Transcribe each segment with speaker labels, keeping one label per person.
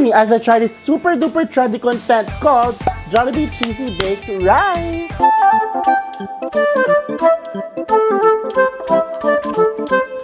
Speaker 1: me as I try this super duper trendy content called Jollibee Cheesy Baked Rice.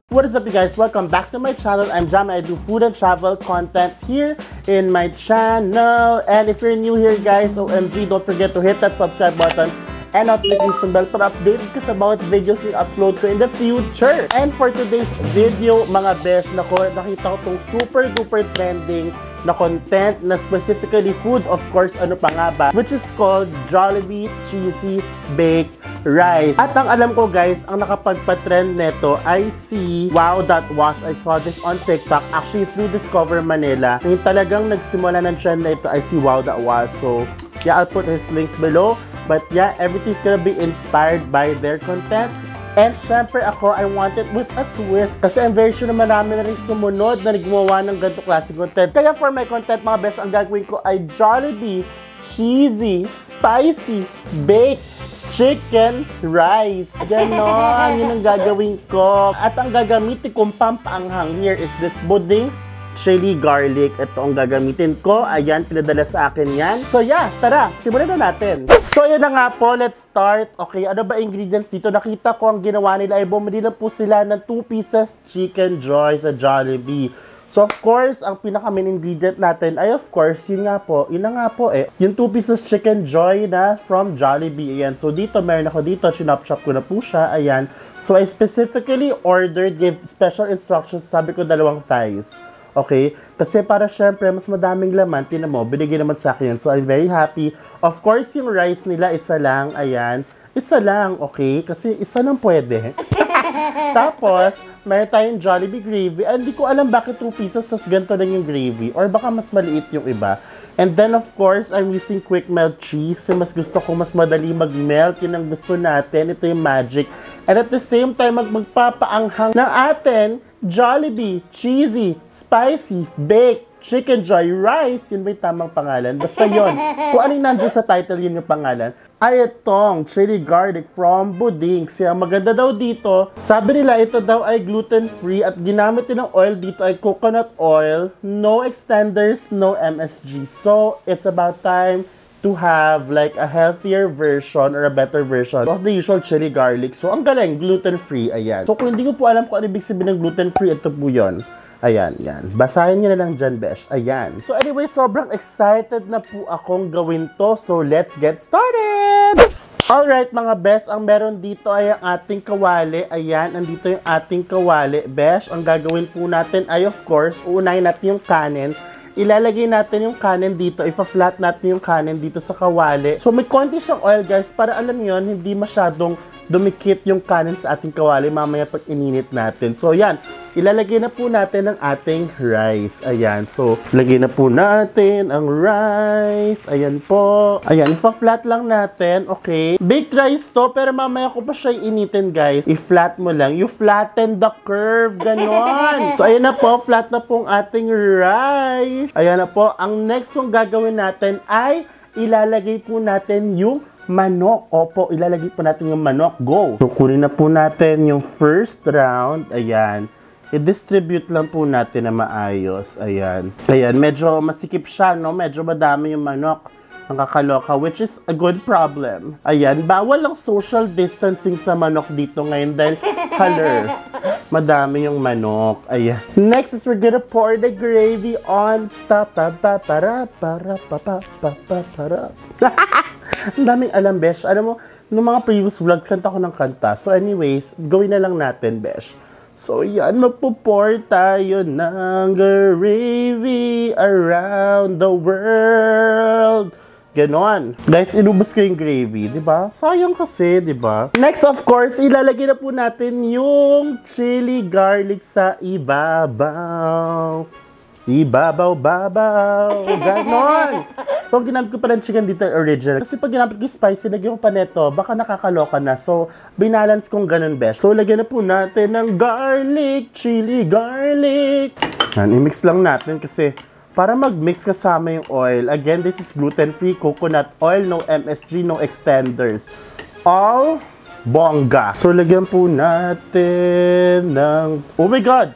Speaker 1: What is up, you guys? Welcome back to my channel. I'm Jam and I do food and travel content here in my channel. And if you're new here, guys, OMG, don't forget to hit that subscribe button and notification bell para updated ka sa bawat videos na upload ko in the future. And for today's video, mga besh, nakita ko tong super duper trending na content na specifically food, of course, ano pa nga ba, which is called Jollibee Cheesy Baked Rice. At ang alam ko, guys, ang nakapagpa-trend neto ay si Wow That Was. I saw this on TikTok, actually through Discover Manila. Yung talagang nagsimula ng trend na ito ay si Wow That Was. So yeah, I'll put his links below. But yeah, everything's gonna be inspired by their content. And syempre ako, I want it with a twist. Kasi I'm very sure na marami na rin sumunod na gumawa ng ganito klaseng content. Kaya for my content, mga besh, ang gagawin ko ay Jollibee Cheesy Spicy Baked Chicken Rice. Ganon, yun ang gagawin ko. At ang gagamitin kong pampaanghang here is this BUDING'S chili garlic. Ito ang gagamitin ko. Ayan, pinadala sa akin yan. So yeah, tara, simulan na natin. So yun na nga po, let's start. Okay, ano ba ingredients dito? Nakita ko ang ginawa nila ay bumili lang po sila ng 2 pieces chicken joy sa Jollibee. So of course, ang pinaka-main ingredient natin ay of course, yun na nga po yung 2 pieces chicken joy na from Jollibee. Ayan, so dito, meron ako dito, chinop-chop ko na po siya. Ayan, so I specifically ordered, gave special instructions, sabi ko 2 thighs. Okay? Kasi para syempre, mas madaming laman, tinan mo, binigay naman sa akin. So, I'm very happy. Of course, yung rice nila, isa lang. Ayan. Isa lang, okay? Kasi isa lang pwede. Tapos, mayroon tayong Jollibee gravy. Hindi ko alam bakit 2 pieces, tas ganito lang yung gravy. Or baka mas maliit yung iba. And then, of course, I'm using quick melt cheese. Kasi mas gusto ko mas madali mag-melt. Yun ang gusto natin. Ito yung magic. And at the same time, magpapaanghang ng atin Jollibee Cheesy Spicy Baked Chicken Joy Rice. Yun ba yung tamang pangalan? Basta yun. Kung ano yung nandun sa title, yun yung pangalan. Ay itong chili garlic from BUDING'S. Kaya maganda daw dito. Sabi nila ito daw ay gluten-free at ginamit din ng oil dito ay coconut oil. No extenders, no MSG. So, it's about time to have like a healthier version or a better version of the usual chili garlic. So, ang galing, gluten-free, ayan. So, kung hindi ko po alam kung ano ibig sabihin ng gluten-free, ito po yun. Ayan, yan. Basahin nyo na lang dyan, besh. Ayan. So, anyway, sobrang excited na po akong gawin to. So, let's get started! Alright, mga besh, ang meron dito ay ang ating kawali. Ayan, andito yung ating kawali, besh. Ang gagawin po natin ay, of course, uunahin natin yung kanin. Ilalagay natin yung kanin dito, ipa-flat natin yung kanin dito sa kawali. So may konti siyang oil, guys, para alam yon hindi masyadong dumikit yung kanin sa ating kawali mamaya pag ininit natin. So yan, ilalagay na po natin ang ating rice. Ayan, so lagay na po natin ang rice. Ayan po. Ayan, ipa-flat lang natin, okay. Baked rice to, pero mamaya ko pa siya initin, guys. I-flat mo lang. You flatten the curve, ganon. So ayan na po, flat na po ang ating rice. Ayan na po, ang next kong gagawin natin ay ilalagay po natin yung manok. Opo, ilalagay po natin yung manok. Go! So, kunin na po natin yung first round. Ayan. I-distribute lang po natin na maayos. Ayan. Ayan, medyo masikip siya, no? Medyo madami yung manok. Ang kakaloka, which is a good problem. Ayan, bawal lang social distancing sa manok dito ngayon dahil color. Madami yung manok. Ayan. Next is we're gonna pour the gravy on top. Ang daming alam, besh. Alam mo, nung mga previous vlog, kanta ko ng kanta. So anyways, gawin na lang natin, besh. So yan, magpo-pour tayo ng gravy around the world. Ganon. Guys, inubos ko yung gravy, di ba? Sayang kasi, di ba? Next, of course, ilalagay na po natin yung chili garlic sa ibabaw. Ibabaw-babaw. Ganon. So, ginamit ko pa rin chicken dito original. Kasi pag ginamit ko yung spicy, lagyan ko pa neto, baka nakakaloka na. So, binalance kong ganon, besh. So, lagyan na po natin ng garlic, chili garlic. Yan, i-mix lang natin kasi para mag-mix kasama yung oil. Again, this is gluten-free coconut oil, no MSG, no extenders. All bongga. So, lagyan po natin ng... Oh my God!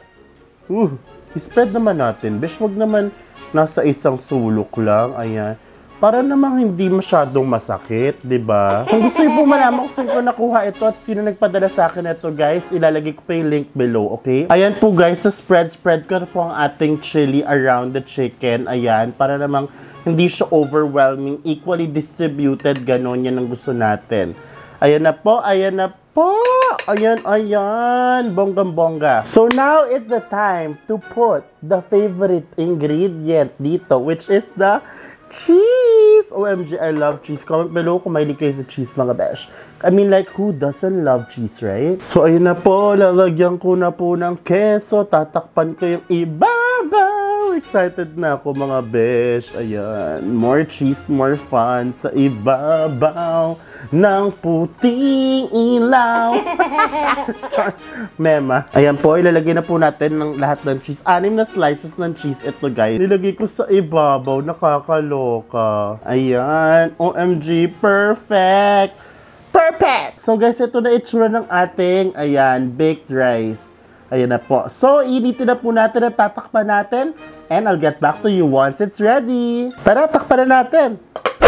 Speaker 1: I-spread naman natin. Besh, wag naman nasa isang sulok lang. Ayan. Para namang hindi masyadong masakit, di ba? Kung gusto niyo po malaman kung saan ko nakuha ito at sino nagpadala sa akin ito, guys, ilalagay ko pa yung link below, okay? Ayan po, guys, sa spread ko po ang ating chili around the chicken. Ayan, para namang hindi siya overwhelming, equally distributed, ganon yan ang gusto natin. Ayan na po, ayan na po. Ayan, ayan. Bonggang-bongga. So now it's the time to put the favorite ingredient dito, which is the cheese! OMG, I love cheese. Comment below kung mahilig kayo sa cheese, mga besh. I mean, like, who doesn't love cheese, right? So, ayun na po. Lalagyan ko na po ng keso. Tatakpan ko yung ibabaw. Excited na ako, mga besh. Ayan. More cheese, more fun sa ibabaw ng puting ilaw. Mema. Ayan po, ilalagay na po natin ng lahat ng cheese. 6 na slices ng cheese ito, guys. Nilagay ko sa ibabaw. Nakakaloka. Ayan. OMG, perfect! Perfect! So, guys, ito na itsura ng ating, ayan, baked rice. Ayan na po. So, initin na po natin at tatakpan natin. And I'll get back to you once it's ready. Tara, takpan na natin.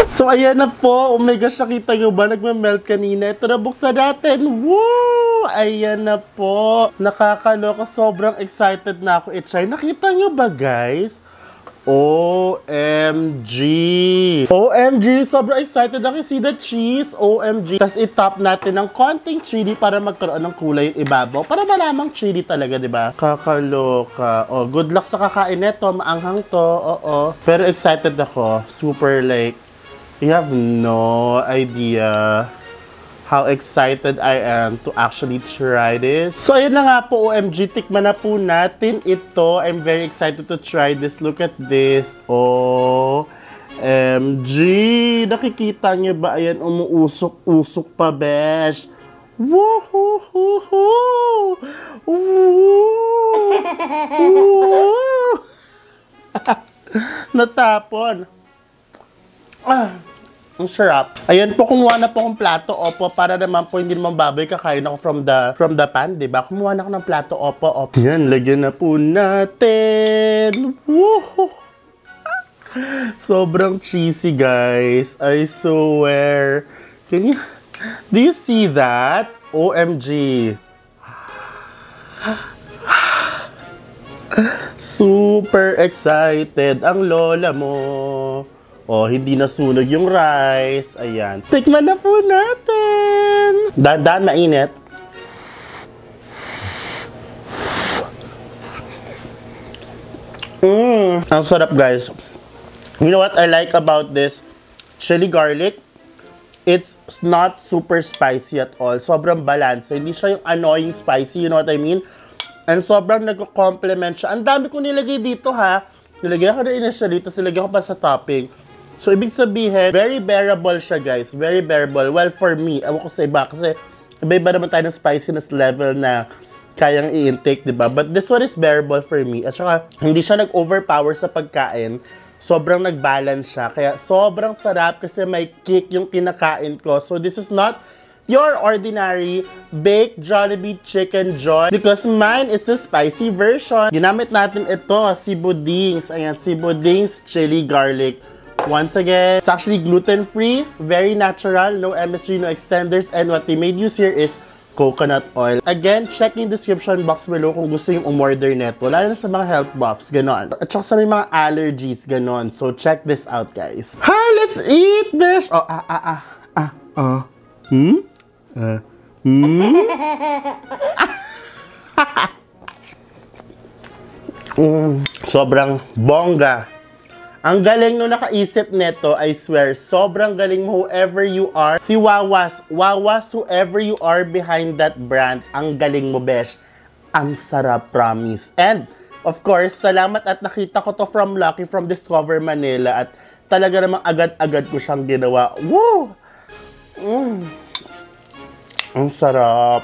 Speaker 1: So, ayan na po. Oh my gosh, nakita nyo ba? Nagmamelt kanina. Ito na, buksan natin. Woo! Ayan na po. Nakakaloka. Sobrang excited na ako i-try. Nakita nyo ba, guys? OMG! OMG! Sobrang excited ako. See the cheese? OMG! Tapos i-top natin ng konting chili para magkaroon ng kulay yung ibabaw. Para malamang chili talaga, di ba? Kakaloka. Oh, good luck sa kakain neto. Maanghang to. Oo. Pero excited ako. Super like, you have no idea how excited I am to actually try this. So, ayun na nga po, OMG. Tikman na po natin ito. I'm very excited to try this. Look at this. OMG! Nakikita niyo ba? Ayan, umuusok-usok pa, besh. Woohoo! Woo! Natapon. Ang sarap. Ayan po, kumuha na po akong plato, opo, para naman po hindi naman baboy kakain ako from the pan, diba? Kumuha na ako ng plato, opo. Yan, lagyan na po natin. Woohoo! Sobrang cheesy, guys. I swear. Do you see that? OMG. Super excited ang lola mo. Oh, hindi nasunog yung rice. Ayan. Tikman na po natin. Dahan-dahan, mainit. Ang sarap, guys. You know what I like about this chili garlic? It's not super spicy at all. Sobrang balance. Hindi siya yung annoying spicy, you know what I mean? And sobrang nag-complement siya. Ang dami ko nilagay dito, ha. Nilagay ko na initially, tapos nilagay ko pa sa topping. So, ibig sabihin, very bearable siya, guys. Very bearable. Well, for me, ewan ko sa iba, kasi iba-iba naman tayo ng spiciness level na kayang i-intake, diba? But this one is bearable for me. At saka, hindi siya nag-overpower sa pagkain. Sobrang nag-balance siya. Kaya, sobrang sarap kasi may kick yung kinakain ko. So, this is not your ordinary baked Jollibee chicken joy because mine is the spicy version. Ginamit natin ito, si BUDING'S. Ayan, si BUDING'S chili garlic. Once again, it's actually gluten-free, very natural, no MSG, no extenders, and what they made use here is coconut oil. Again, check in description box below kung gusto yung umorder neto, lalo na sa mga health buffs, ganon. At saka sa may mga allergies, ganon. So, check this out, guys. Ha! Let's eat, besh! Oh, sobrang bongga. Ang galing nung nakaisip neto, I swear, sobrang galing mo whoever you are. Si Wawas, whoever you are behind that brand, ang galing mo, besh. Ang sarap, promise. And, of course, salamat at nakita ko to from Lucky, from Discover Manila. At talaga namang agad-agad ko siyang ginawa. Woo! Ang sarap.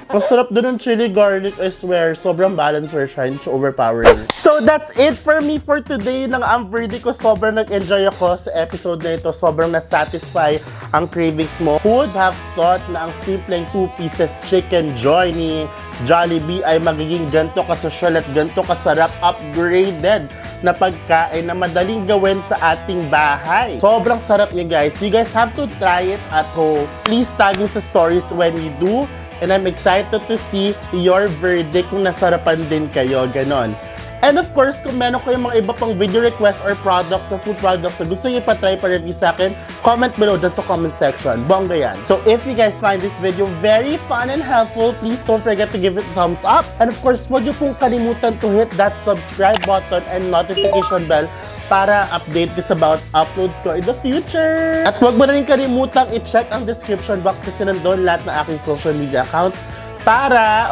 Speaker 1: Ang sarap din ng chili garlic, I swear. Sobrang balancer siya, hindi siya overpowering. So, that's it for me for today. Nang ang verdict ko, sobrang nag-enjoy ako sa episode na ito. Sobrang na-satisfy ang cravings mo. Who would have thought na ang simpleng 2 pieces chicken joy ni Jollibee ay magiging ganito kasosyal at ganito kasarap, upgraded na pagkain na madaling gawin sa ating bahay. Sobrang sarap niya guys. You guys have to try it at home. Please tag me sa stories when you do. And I'm excited to see your verdict kung nasarapan din kayo. Ganon. And of course, kung meron kayong mga iba pang video requests or products na food products na gusto nyo pa-try pa-review sa akin, comment below dyan sa comment section. Bongga yan. So if you guys find this video very fun and helpful, please don't forget to give it a thumbs up. And of course, huwag nyo pong kalimutan to hit that subscribe button and notification bell para update this about uploads ko in the future. At huwag mo na rin kalimutang i-check ang description box kasi nandun lahat ng aking social media accounts para,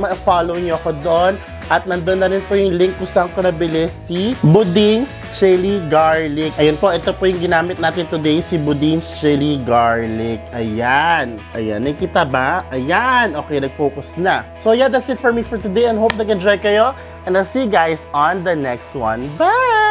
Speaker 1: ma-follow nyo ako doon. At nandun na rin po yung link kung saan ko nabili si BUDING'S Chili Garlic. Ayun po, ito po yung ginamit natin today, si BUDING'S Chili Garlic. Ayan. Ayan, nakikita ba? Ayan. Okay, nag-focus na. So yeah, that's it for me for today and hope nag-enjoy kayo. And I'll see you guys on the next one. Bye!